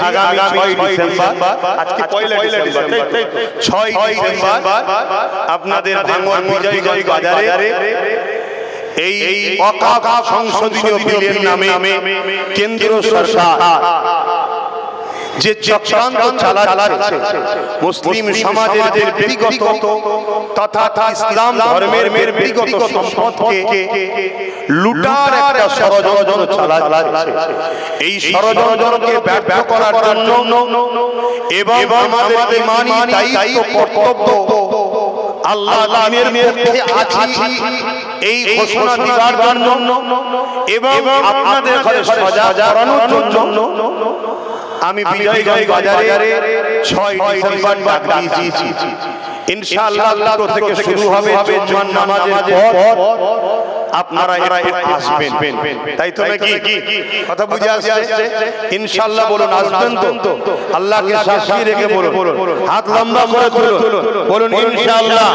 আগামী 6 ডিসেম্বর, আজকে পয়লা December, 6 December আপনাদের ভাঙড় বিজয়গঞ্জ বাজারে এই ওয়াকফ সংশোধনী বিলের নামে কেন্দ্র সরকার যে চক্রান্ত চালাচ্ছে মুসলিম সমাজের যে ব্যক্তিগত তথা ইসলাম ধর্মের ব্যক্তিগত সম্পদকে লুটার একটা ষড়যন্ত্র চালাচ্ছে। এই ষড়যন্ত্রকে ব্যর্থ করার জন্য এবং আমাদের ঈমানি দায়িত্ব কর্তব্য আল্লাহ দ্বীনের পক্ষে আছি এই ঘোষণা দেওয়ার জন্য এবং আপনাদের ঘরে সজাগ করানোর জন্য আমি বিজয়গঞ্জ বাজারে 6 ডিসেম্বর ডাক দিয়েছি। ইনশাআল্লাহ আল্লাহ থেকে শুরু হবে জুমার নামাজের পর, আপনারা আসবেন, তাই তো নাকি? কথা বুঝে আসছে? ইনশাআল্লাহ বলুন, আসবেন তো? আল্লাহকে সাক্ষী রেখে বলুন, হাত লম্বা করে তুলুন, বলুন ইনশাআল্লাহ।